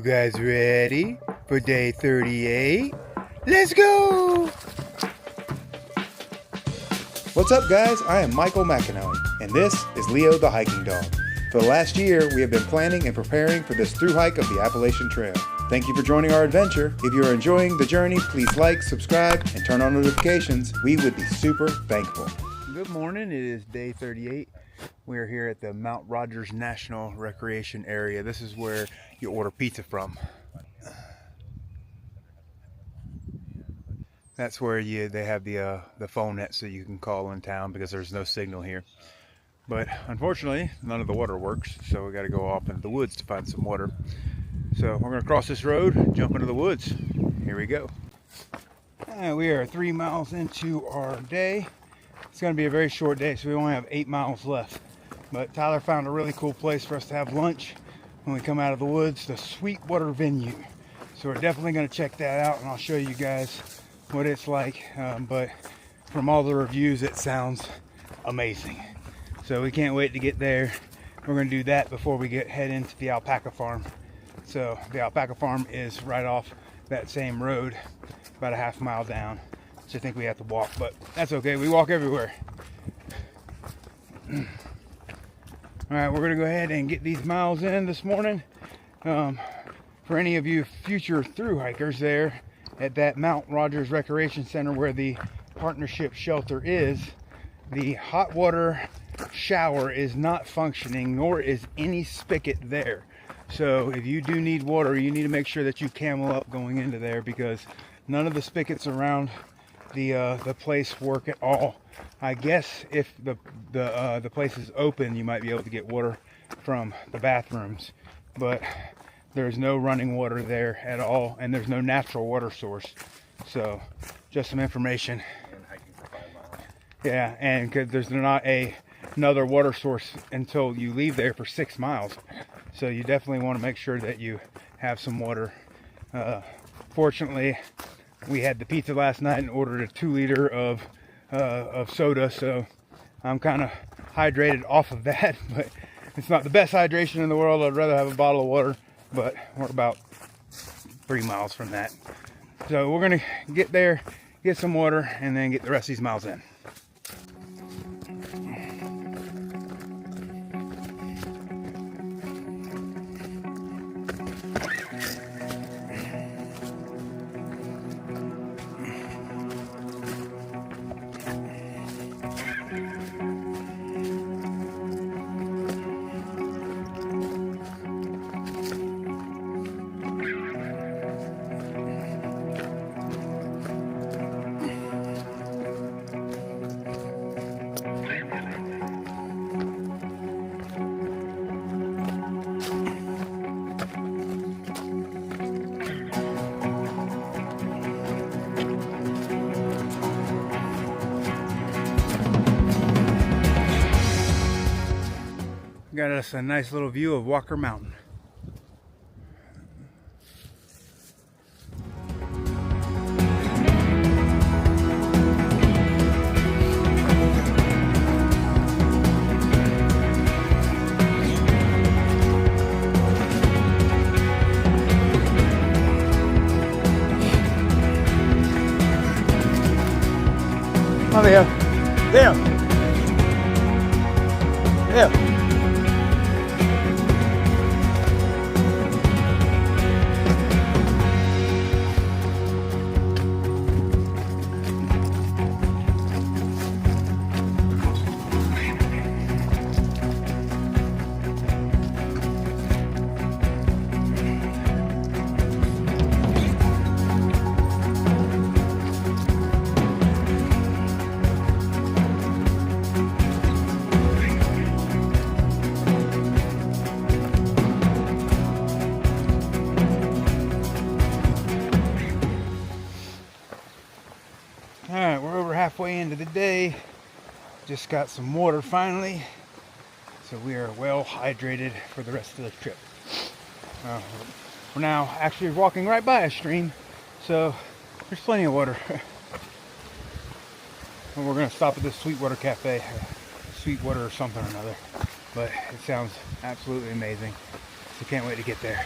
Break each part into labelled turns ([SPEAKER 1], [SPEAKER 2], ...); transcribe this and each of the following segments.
[SPEAKER 1] You guys ready for day 38? Let's go! What's up, guys? I am Michael McAnally, and this is Leo the Hiking Dog. For the last year, we have been planning and preparing for this thru hike of the Appalachian Trail. Thank you for joining our adventure. If you are enjoying the journey, please like, subscribe, and turn on notifications. We would be super thankful. Good morning. It is day 38. We are here at the Mount Rogers National Recreation Area. This is where you order pizza from. That's where they have the phone net so you can call in town because there's no signal here. But unfortunately, none of the water works, so we got to go off into the woods to find some water. So we're going to cross this road, jump into the woods. Here we go. We are 3 miles into our day. It's going to be a very short day, so we only have 8 miles left. But Tyler found a really cool place for us to have lunch when we come out of the woods, the Sweetwater Venue. So we're definitely going to check that out, and I'll show you guys what it's like. But from all the reviews, it sounds amazing. So we can't wait to get there. We're going to do that before we head into the alpaca farm. So the alpaca farm is right off that same road, about a half mile down. So I think we have to walk, but that's okay. We walk everywhere. All right, we're gonna go ahead and get these miles in this morning. For any of you future thru hikers there at that Mount Rogers Recreation Center where the partnership shelter is, the hot water shower is not functioning, nor is any spigot there. So if you do need water, you need to make sure that you camel up going into there, because none of the spigots around the place work at all. I guess if the place is open, you might be able to get water from the bathrooms, but there's no running water there at all, and there's no natural water source. So just some information.
[SPEAKER 2] And hiking for 5 miles.
[SPEAKER 1] Yeah, and because there's not another water source until you leave there for 6 miles. So you definitely want to make sure that you have some water. Fortunately, we had the pizza last night and ordered a 2-liter of soda, so I'm kind of hydrated off of that, but it's not the best hydration in the world. I'd rather have a bottle of water, but we're about 3 miles from that. So we're gonna get there, get some water, and then get the rest of these miles in. Got us a nice little view of Walker Mountain. Oh, there. There. There. Alright, we're over halfway into the day. Just got some water finally. So we are well hydrated for the rest of the trip. We're now actually walking right by a stream, so there's plenty of water. And we're going to stop at this Sweetwater Cafe. Sweetwater or something or another. But it sounds absolutely amazing. So can't wait to get there.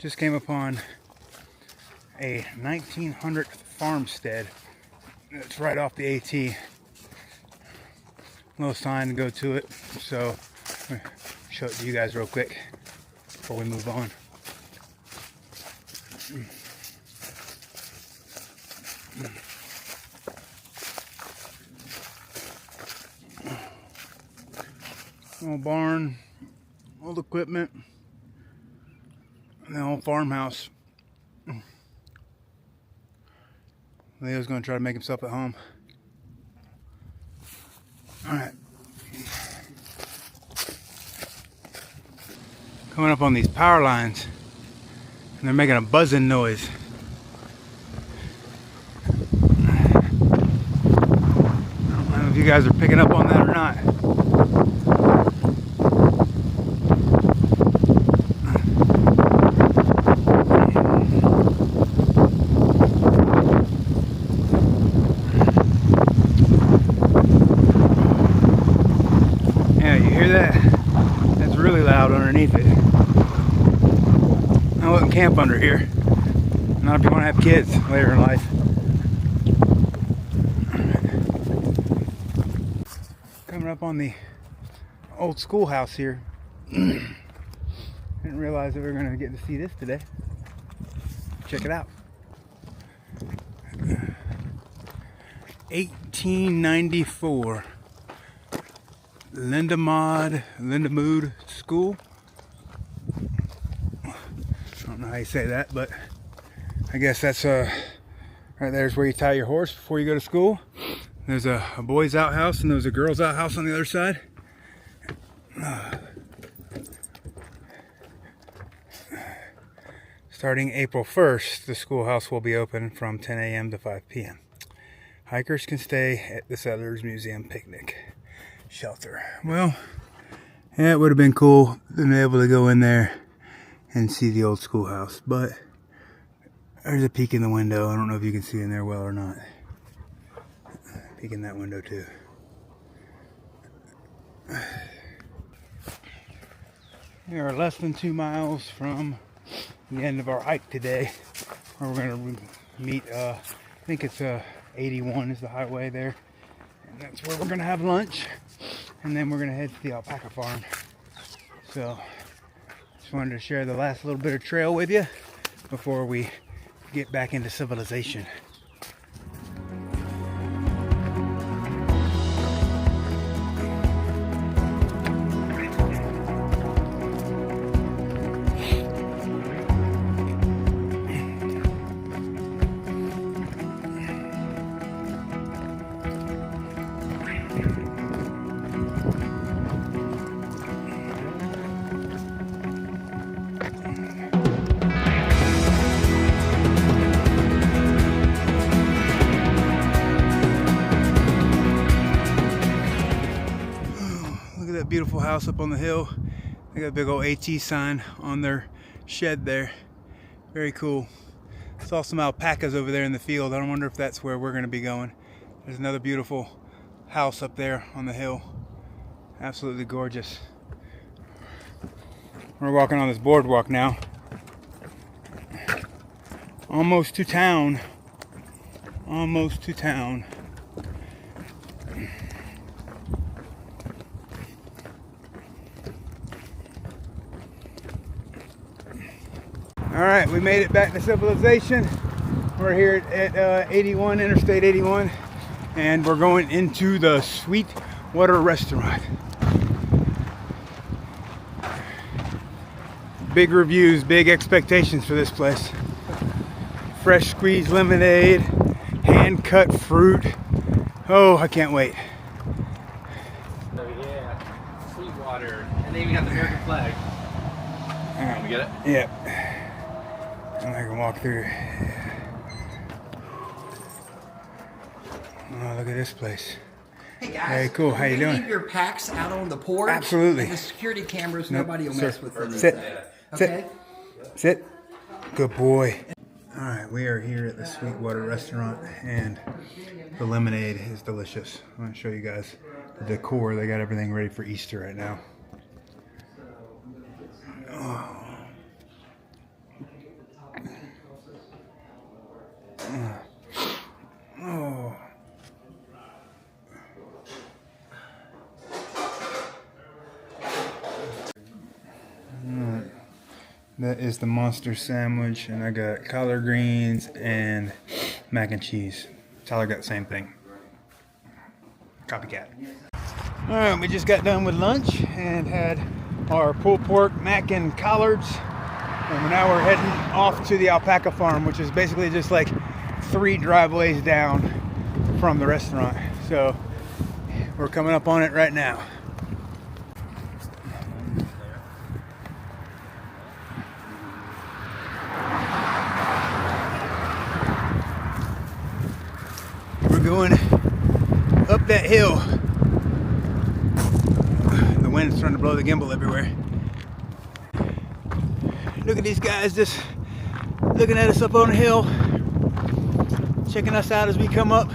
[SPEAKER 1] Just came upon a 1900 farmstead. It's right off the AT. Little sign to go to it. So I'm gonna show it to you guys real quick before we move on. Little barn, old equipment, and the old farmhouse. Leo's gonna try to make himself at home. Alright. Coming up on these power lines, and they're making a buzzing noise. I don't know if you guys are picking up on that or not. Yeah, you hear that? That's really loud underneath it. I wouldn't camp under here. Not if you want to have kids later in life. Coming up on the old schoolhouse here. Didn't realize that we were going to get to see this today. Check it out. 1894 Lindemood School. I don't know how you say that, but I guess that's right there's where you tie your horse before you go to school. There's a boys' outhouse and there's a girls' outhouse on the other side. Starting April 1st, the schoolhouse will be open from 10 a.m. to 5 p.m. Hikers can stay at the Settlers Museum Picnic Shelter. Well, yeah, it would have been cool to be able to go in there and see the old schoolhouse, but there's a peek in the window. I don't know if you can see in there well or not. Peek in that window too. We are less than 2 miles from the end of our hike today, where we're going to meet, I think it's 81 is the highway there, and that's where we're going to have lunch, and then we're going to head to the alpaca farm. So just wanted to share the last little bit of trail with you before we get back into civilization. Beautiful house up on the hill. They got a big old AT sign on their shed there. Very cool. Saw some alpacas over there in the field. I don't wonder if that's where we're going to be going. There's another beautiful house up there on the hill. Absolutely gorgeous. We're walking on this boardwalk now. Almost to town. Almost to town. Alright, we made it back to civilization. We're here at 81, Interstate 81, and we're going into the Sweetwater restaurant. Big reviews, big expectations for this place. Fresh squeezed lemonade, hand cut fruit. Oh, I can't wait.
[SPEAKER 2] Oh yeah, Sweetwater, and they even got the American flag.
[SPEAKER 1] Alright,
[SPEAKER 2] we get it?
[SPEAKER 1] Yep. And I can walk through. Oh, look at this place.
[SPEAKER 3] Hey guys,
[SPEAKER 1] very cool. How you doing?
[SPEAKER 3] Leave your packs out on the porch.
[SPEAKER 1] Absolutely.
[SPEAKER 3] And the security cameras,
[SPEAKER 1] Nope,
[SPEAKER 3] nobody will
[SPEAKER 1] sir.
[SPEAKER 3] mess with them.
[SPEAKER 1] Sit.
[SPEAKER 3] Okay.
[SPEAKER 1] Sit. Good boy. All right, we are here at the Sweetwater restaurant, and the lemonade is delicious. I'm going to show you guys the decor. They got everything ready for Easter right now. Oh. That is the monster sandwich, and I got collard greens and mac and cheese. Tyler got the same thing. Copycat. Alright, we just got done with lunch and had our pulled pork, mac, and collards. And now we're heading off to the alpaca farm, which is basically just like 3 driveways down from the restaurant. So we're coming up on it right now. We're going up that hill. The wind's starting to blow the gimbal everywhere. Look at these guys just looking at us up on the hill, checking us out as we come up.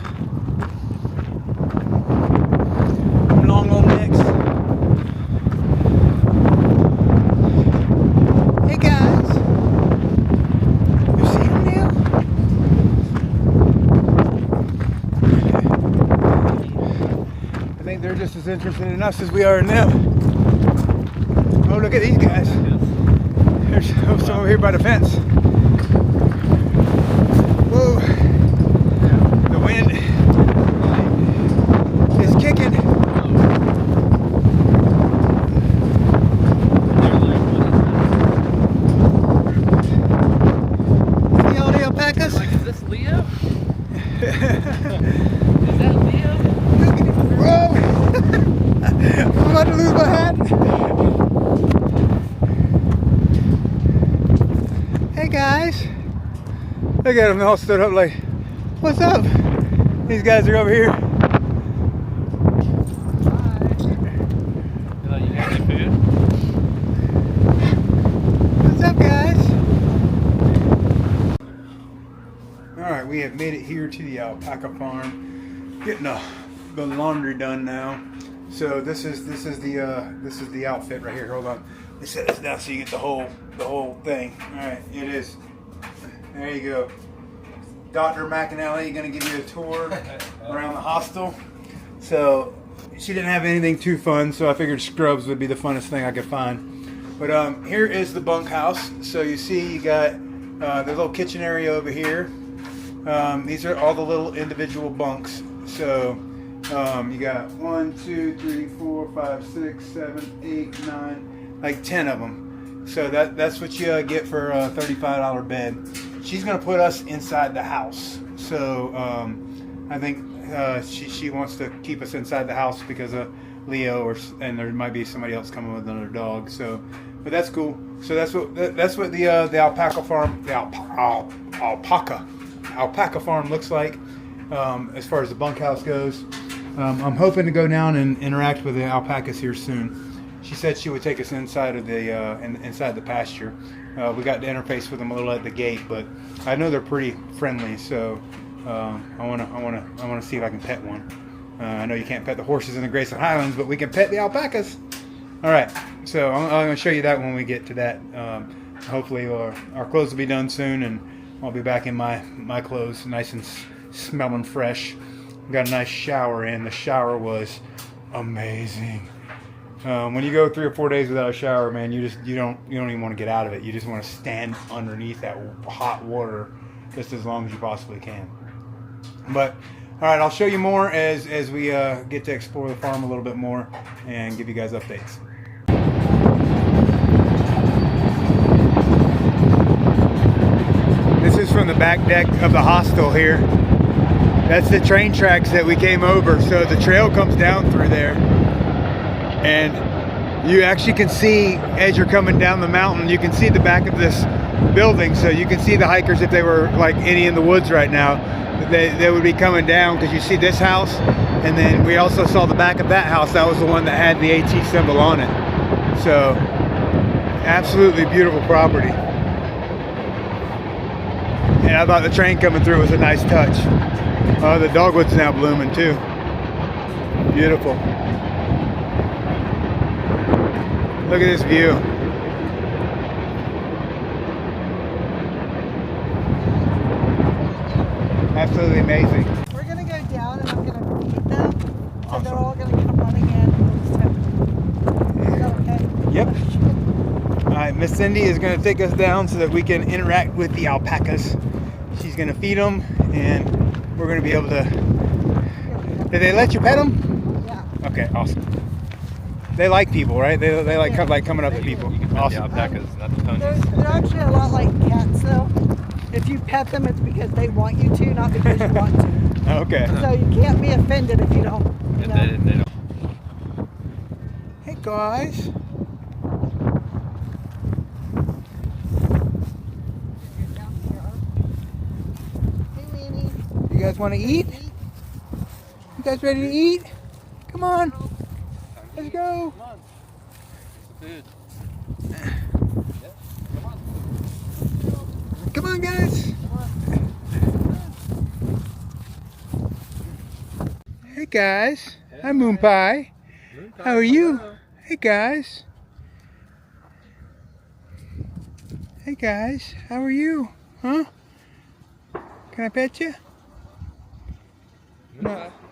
[SPEAKER 1] Long old necks. Hey guys, you see them now? I think they're just as interested in us as we are in them. Oh, look at these guys. There's some over here by the fence. Whoa. The wind is kicking. See all the alpacas?
[SPEAKER 2] Like, is this Leo? Is that Leo?
[SPEAKER 1] Whoa! I'm about to lose my hat. Hey guys, look at them, they all stood up like, what's up? These guys are over here.
[SPEAKER 2] Hi. You got any food?
[SPEAKER 1] What's up guys? Alright, we have made it here to the alpaca farm. Getting the laundry done now. So this is the outfit right here. Hold on. Let me set this down so you get the whole thing. Alright, it is. There you go. Dr. McAnally going to give you a tour around the hostel. So she didn't have anything too fun, so I figured scrubs would be the funnest thing I could find. But here is the bunkhouse. So you see you got the little kitchen area over here. These are all the little individual bunks. So you got 1, 2, 3, 4, 5, 6, 7, 8, 9, like 10 of them. So that's what you get for a $35 bed. She's gonna put us inside the house. So I think she wants to keep us inside the house because of Leo, and there might be somebody else coming with another dog. So, but that's cool. So that's what the alpaca farm, the alpaca farm looks like as far as the bunkhouse goes. I'm hoping to go down and interact with the alpacas here soon. She said she would take us inside of the inside the pasture. We got to interface with them a little at the gate, but I know they're pretty friendly. So I wanna see if I can pet one. I know you can't pet the horses in the Grayson Highlands, but we can pet the alpacas. All right, so I'm gonna show you that when we get to that. Hopefully our clothes will be done soon, and I'll be back in my clothes, nice and smelling fresh. We got a nice shower in. The shower was amazing. When you go 3 or 4 days without a shower, man, you don't even want to get out of it. You just want to stand underneath that hot water just as long as you possibly can. But all right, I'll show you more as we get to explore the farm a little bit more and give you guys updates. This is from the back deck of the hostel here. That's the train tracks that we came over. So the trail comes down through there. And you actually can see, as you're coming down the mountain, you can see the back of this building. So you can see the hikers, if they were like any in the woods right now, they would be coming down, because you see this house. And then we also saw the back of that house. That was the one that had the AT symbol on it. So absolutely beautiful property. And I thought the train coming through was a nice touch. The dogwood's now blooming too. Beautiful. Look at this view. Absolutely amazing.
[SPEAKER 4] We're going to go down and I'm going to feed them.
[SPEAKER 1] Awesome.
[SPEAKER 4] And they're all going to come running in. Is that okay?
[SPEAKER 1] Yep. Alright, Miss Cindy is going to take us down so that we can interact with the alpacas. She's going to feed them, and we're going to be able to... Did they let you pet them?
[SPEAKER 4] Yeah.
[SPEAKER 1] Okay, awesome. They like people, right? They like, coming up to people.
[SPEAKER 2] You can pet the
[SPEAKER 1] Awesome.
[SPEAKER 2] alpacas, not the
[SPEAKER 4] They're
[SPEAKER 2] ponies.
[SPEAKER 4] actually a lot like cats, though. If you pet them, it's because they want you to, not because you want to.
[SPEAKER 1] Okay.
[SPEAKER 4] So you can't be offended if you don't. You know?
[SPEAKER 2] They don't.
[SPEAKER 1] Hey guys.
[SPEAKER 4] Hey, Winnie.
[SPEAKER 1] You guys want to eat? You guys ready to eat? Come on. Let's go.
[SPEAKER 2] Come on. Food.
[SPEAKER 1] Come on, guys. Hey guys. Hi, Moon Pie. How are you? Hey guys. Hey guys. How are you? Huh? Can I pet you?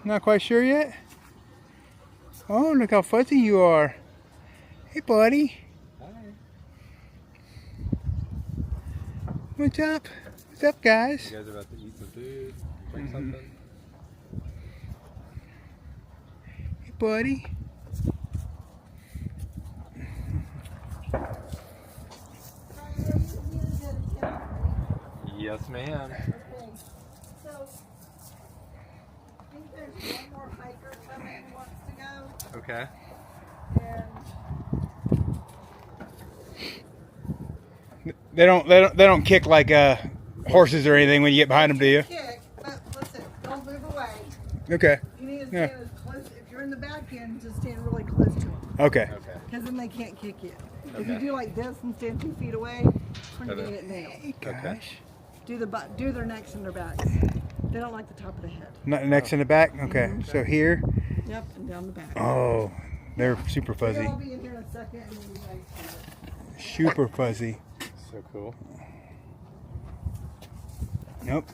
[SPEAKER 1] Not quite sure yet. Oh, look how fuzzy you are. Hey, buddy.
[SPEAKER 2] Hi.
[SPEAKER 1] What's up? What's up, guys?
[SPEAKER 2] You guys are about to eat some food, drink something.
[SPEAKER 1] Hey, buddy.
[SPEAKER 2] Yes, ma'am.
[SPEAKER 4] Okay. So, I think there's one more hiker coming who wants to go.
[SPEAKER 2] Okay.
[SPEAKER 4] And
[SPEAKER 1] They don't kick like horses or anything when you get behind them, do you?
[SPEAKER 4] kick, but listen, don't move away.
[SPEAKER 1] Okay.
[SPEAKER 4] You need to
[SPEAKER 1] Yeah.
[SPEAKER 4] stand as close. If you're in the back end, just stand really close to them,
[SPEAKER 1] Okay.
[SPEAKER 2] Okay.
[SPEAKER 4] because then they can't kick you. If
[SPEAKER 2] Okay.
[SPEAKER 4] you do like this and stand 2 feet away, we're gonna get it nailed.
[SPEAKER 1] Hey, gosh.
[SPEAKER 4] Do their necks and their backs. They don't like the top of the head.
[SPEAKER 1] Next in the back? Okay. So here.
[SPEAKER 4] Yep, and down the back.
[SPEAKER 1] Oh, they're super fuzzy.
[SPEAKER 4] I'll be in here in a second, and then you guys see it.
[SPEAKER 1] Super fuzzy.
[SPEAKER 2] So cool.
[SPEAKER 1] Nope.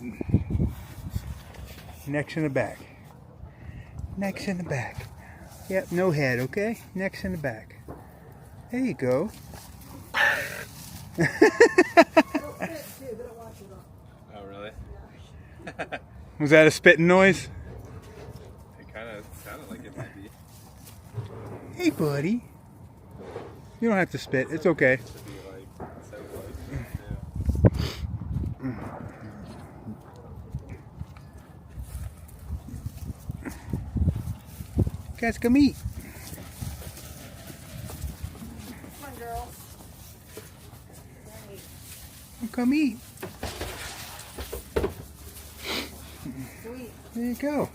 [SPEAKER 1] Necks in the back. Necks in the back. Yep, no head, okay? Necks in the back. There you go.
[SPEAKER 4] They'll spit too. They don't watch it all.
[SPEAKER 2] Oh, really?
[SPEAKER 1] Was that a spitting noise?
[SPEAKER 2] It kind of sounded like it might be.
[SPEAKER 1] Hey, buddy. You don't have to spit. It's okay.
[SPEAKER 2] To be like, so close. Yeah.
[SPEAKER 1] Guys, come eat.
[SPEAKER 4] Come on, girls.
[SPEAKER 1] Come eat.
[SPEAKER 4] Sweet.
[SPEAKER 1] There you go.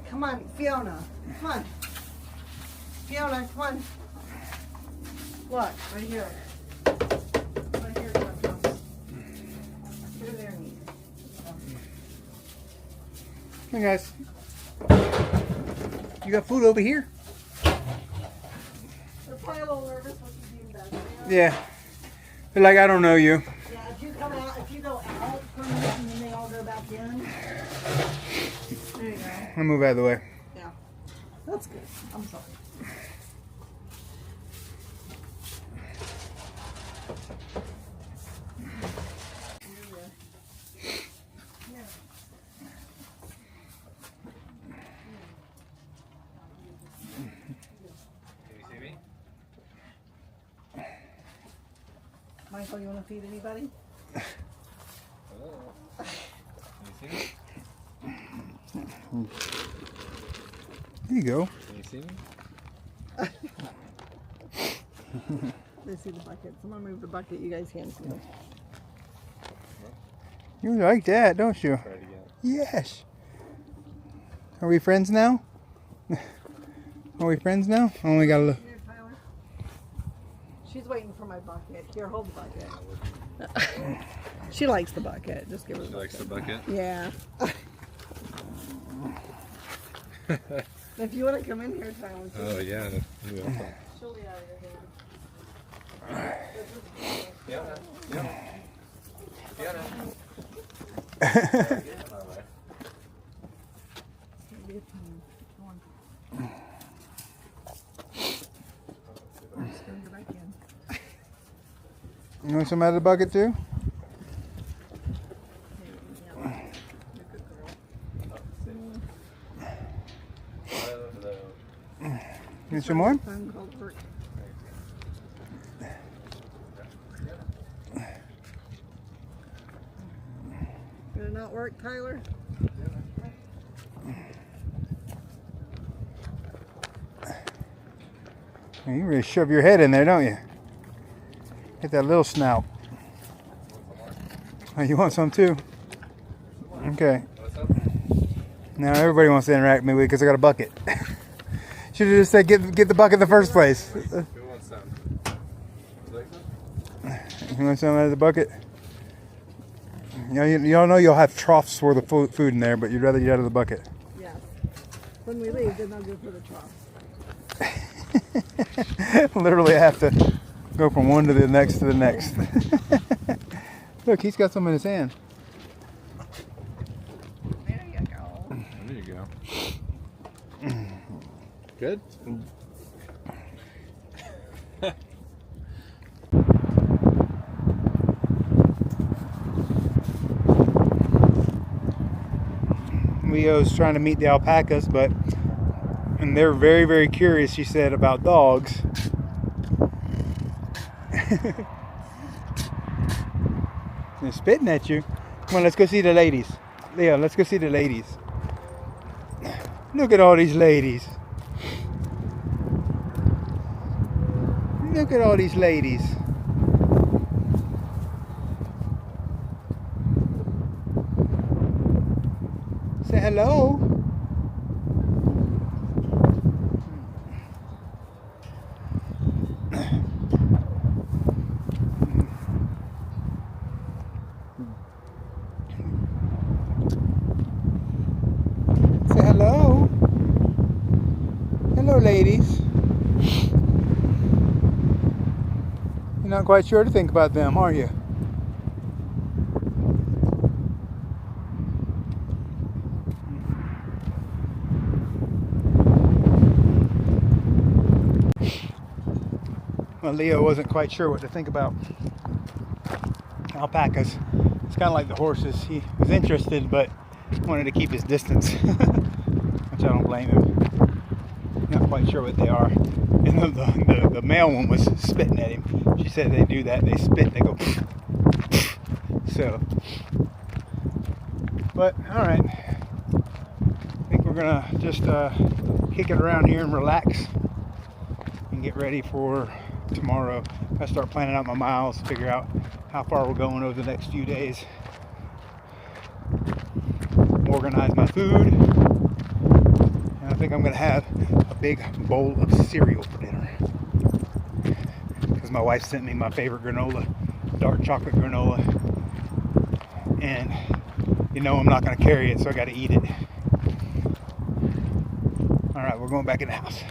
[SPEAKER 4] Come on, Fiona. Come on. Fiona, come on. Look, right here. Right here, come on. Get over there and eat.
[SPEAKER 1] Come on, guys. You got food over here?
[SPEAKER 4] They're probably a little nervous what you do back there.
[SPEAKER 1] Yeah. They're like, I don't know you.
[SPEAKER 4] Yeah, if you come out, if you go out for a minute and then they all go back in. There you go.
[SPEAKER 1] I'll move out of the way.
[SPEAKER 4] Yeah. That's good. I'm sorry.
[SPEAKER 2] Can you see me?
[SPEAKER 4] Michael, you want to feed anybody?
[SPEAKER 2] Hello. Can you see me?
[SPEAKER 1] There you go.
[SPEAKER 2] Can you see me?
[SPEAKER 4] They see the bucket. Someone move the bucket. You guys can't see it.
[SPEAKER 1] You like that, don't you?
[SPEAKER 2] Try it again.
[SPEAKER 1] Yes. Are we friends now? Are we friends now? I only got a little.
[SPEAKER 4] Here, Tyler. She's waiting for my bucket. Here, hold the bucket. She likes the bucket. Just give her the
[SPEAKER 2] She
[SPEAKER 4] bucket.
[SPEAKER 2] likes the bucket.
[SPEAKER 4] Yeah. If you want to come in here, Tyler.
[SPEAKER 2] Oh, yeah.
[SPEAKER 4] She'll be out of your
[SPEAKER 2] Fiona. Fiona. Fiona.
[SPEAKER 4] hair.
[SPEAKER 1] You want some out of the bucket too? Need some more?
[SPEAKER 4] Did it not work, Tyler?
[SPEAKER 1] You really shove your head in there, don't you? Get that little snout. Oh, you want some too? Okay. Now everybody wants to interact with me because I got a bucket. Should have just said get the bucket in the first place.
[SPEAKER 2] Who wants some? Would you like some?
[SPEAKER 1] You want some out of the bucket? You know, you don't know you'll have troughs for the food in there, but you'd rather eat out of the bucket.
[SPEAKER 4] Yes. When we leave, then I'll go for the trough.
[SPEAKER 1] Literally, I have to go from one to the next to the next. Look, he's got some in his hand.
[SPEAKER 4] There you go.
[SPEAKER 2] There you go. Good?
[SPEAKER 1] Leo's trying to meet the alpacas, and they're very, very curious, she said, about dogs. They're spitting at you. Come on, let's go see the ladies. Leo, let's go see the ladies. Look at all these ladies. Look at all these ladies. Say hello. Say hello. Hello, ladies. You're not quite sure to think about them, are you? Well, Leo wasn't quite sure what to think about alpacas. It's kind of like the horses. He was interested, but wanted to keep his distance, which I don't blame him. Not quite sure what they are. And the male one was spitting at him. She said they do that. They spit. They go. So, but all right. I think we're gonna just kick it around here and relax and get ready for tomorrow. I start planning out my miles, figure out how far we're going over the next few days, organize my food, and I think I'm gonna have a big bowl of cereal for dinner because my wife sent me my favorite granola, dark chocolate granola, and you know I'm not gonna carry it, so I got to eat it. All right, we're going back in the house.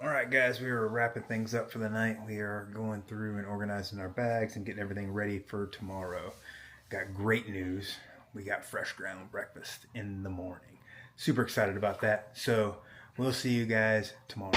[SPEAKER 1] Alright guys, we are wrapping things up for the night. We are going through and organizing our bags and getting everything ready for tomorrow. Got great news. We got fresh ground breakfast in the morning. Super excited about that. So we'll see you guys tomorrow.